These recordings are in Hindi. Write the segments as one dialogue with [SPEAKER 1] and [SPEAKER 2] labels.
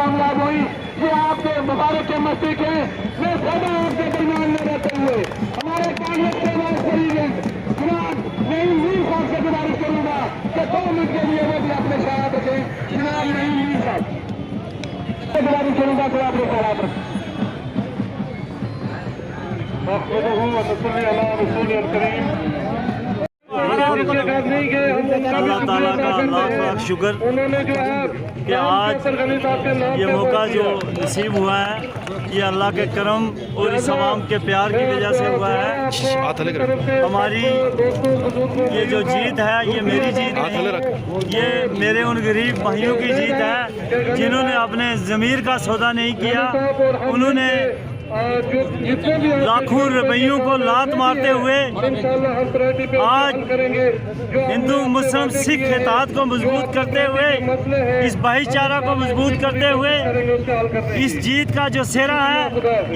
[SPEAKER 1] कामयाब हुई। ये आपके मुबारक के मस्ती के मैं सदा आपके दरमियान में रहते हुए हमारे कांग्रेस के वाइस प्रेसिडेंट जनाब नईम मीर साहब से गुजारिश करूंगा कि 2 मिनट के लिए वो भी अपने ख्याल रखें। जनाब नईम मीर साहब से गुजारिश करूंगा कि अपने ख्याल रखें।
[SPEAKER 2] अल्लाह ताला का लाख लाख शुक्र कि आज ये मौका जो नसीब हुआ है ये अल्लाह के करम और इस आवाम के प्यार की वजह से हुआ है। हमारी ये जो जीत है ये मेरी जीत नहीं, ये मेरे उन गरीब भाइयों की जीत है जिन्होंने अपने ज़मीर का सौदा नहीं किया। उन्होंने लाखों रुपयों को लात मारते हुए आज हिंदू मुस्लिम सिख इत्तेहाद को मजबूत करते हुए, इस भाईचारा को मजबूत करते हुए इस जीत का जो सेहरा है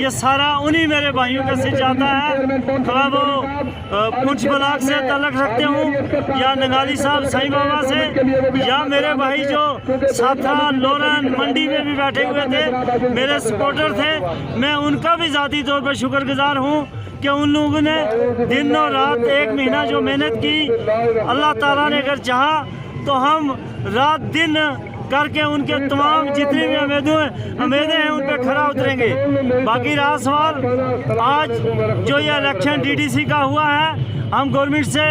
[SPEAKER 2] ये सारा उन्हीं मेरे भाइयों का सिर जाता है। खा वो पुंछ ब्लॉक से तल्लुक़ रखते हूँ या नंगाली साहब साईं बाबा से, या मेरे भाई जो साथा लोरन मंडी में भी बैठे हुए थे मेरे सपोर्टर थे, मैं उनका भी ज़ाती तौर पर शुक्रगुजार हूँ कि उन लोगों ने दिन और रात 1 महीना जो मेहनत की, अल्लाह ताला ने अगर चाहा तो हम रात दिन करके उनके तमाम जितनी भी उम्मीदें हैं उन पर खरा उतरेंगे। बाकी रहा सवाल आज जो ये इलेक्शन डीडीसी का हुआ है, हम गवर्नमेंट से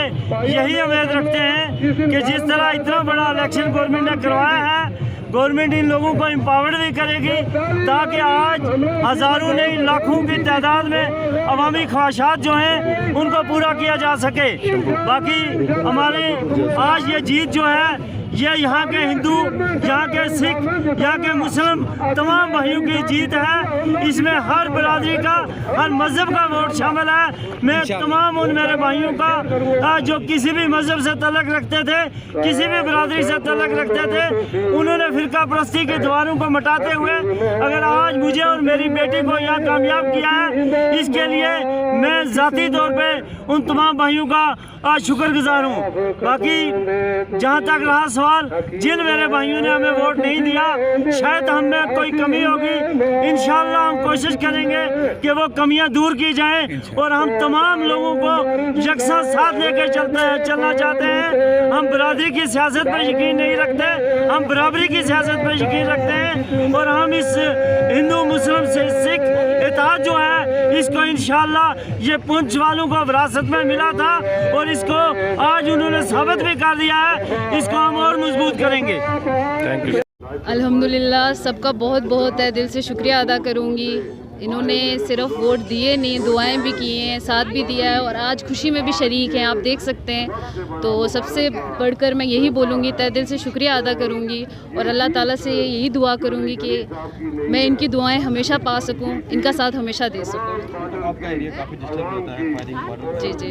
[SPEAKER 2] यही उम्मीद रखते हैं कि जिस तरह इतना बड़ा इलेक्शन गवर्नमेंट ने करवाया है, गवर्नमेंट इन लोगों को एम्पावर्ड भी करेगी ताकि आज हज़ारों नहीं लाखों की तादाद में अवामी ख्वाहिशात जो हैं उनको पूरा किया जा सके। बाकी हमारी आज ये जीत जो है ये यहाँ के हिंदू, यहाँ के सिख, यहाँ के मुस्लिम तमाम भाइयों की जीत है। इसमें हर बिरादरी का, हर मज़हब का वोट शामिल है। मैं तमाम उन मेरे भाइयों का जो किसी भी मज़हब से तल्लुक़ रखते थे, किसी भी बिरादरी से तल्लुक़ रखते थे, उन्होंने फिरका परस्ती के दीवारों को मिटाते हुए अगर आज मुझे और मेरी बेटी को यहाँ कामयाब किया है, इसके लिए मैं ज़ाती तौर पर उन तमाम भाइयों का आज शुक्रगुजार हूँ। बाकी जहाँ तक रहा सवाल, जिन मेरे भाइयों ने हमें वोट नहीं दिया, शायद हम में कोई कमी होगी, इंशाअल्लाह हम कोशिश करेंगे कि वो कमियां दूर की जाएं और हम तमाम लोगों को यकसा साथ लेकर चलना चाहते हैं। हम बरादरी की सियासत पर यकीन नहीं रखते, हम बराबरी की सियासत पर यकीन रखते हैं और हम इस हिंदू मुस्लिम से सिख इत्तेहाद जो है इसको इंशाअल्लाह ये पुंछ वालों को विरासत में मिला था और इसको आज उन्होंने साबित भी कर दिया है, इसको हम और मजबूत करेंगे।
[SPEAKER 3] Thank you. अल्हम्दुलिल्लाह, सबका बहुत बहुत तहे दिल से शुक्रिया अदा करूँगी। इन्होंने सिर्फ वोट दिए नहीं, दुआएं भी की हैं, साथ भी दिया है और आज खुशी में भी शरीक हैं, आप देख सकते हैं। तो सबसे बढ़कर मैं यही बोलूँगी, तहे दिल से शुक्रिया अदा करूँगी और अल्लाह ताला से यही दुआ करूँगी कि मैं इनकी दुआएं हमेशा पा सकूँ, इनका साथ हमेशा दे सकूँ।
[SPEAKER 4] आपका एरिया काफ़ी डिस्टर्ब होता है फायरिंग।
[SPEAKER 3] जी जी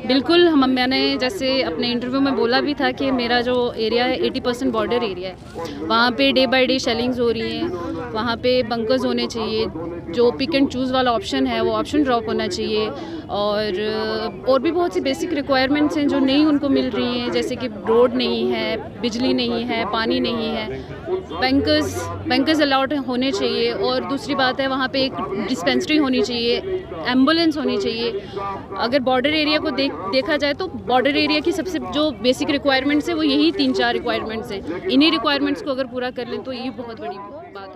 [SPEAKER 3] बिल्कुल। मैंने जैसे अपने इंटरव्यू में बोला भी था कि मेरा जो एरिया है 80% बॉर्डर एरिया है, वहाँ पे डे बाय डे शेलिंग्स हो रही हैं, वहाँ पे बंकर्स होने चाहिए, जो पिक एंड चूज़ वाला ऑप्शन है वो ऑप्शन ड्रॉप होना चाहिए और भी बहुत सी बेसिक रिक्वायरमेंट्स हैं जो नहीं उनको मिल रही हैं, जैसे कि रोड नहीं है, बिजली नहीं है, पानी नहीं है, बैंकर्स अलाउड होने चाहिए और दूसरी बात है वहाँ पे एक डिस्पेंसरी होनी चाहिए, एम्बुलेंस होनी चाहिए। अगर बॉर्डर एरिया को देखा जाए तो बॉर्डर एरिया की सबसे जो बेसिक रिक्वायरमेंट्स है वो यही 3-4 रिक्वायरमेंट्स हैं। इन्हीं रिक्वायरमेंट्स को अगर पूरा कर लें तो ये बहुत बड़ी बात है।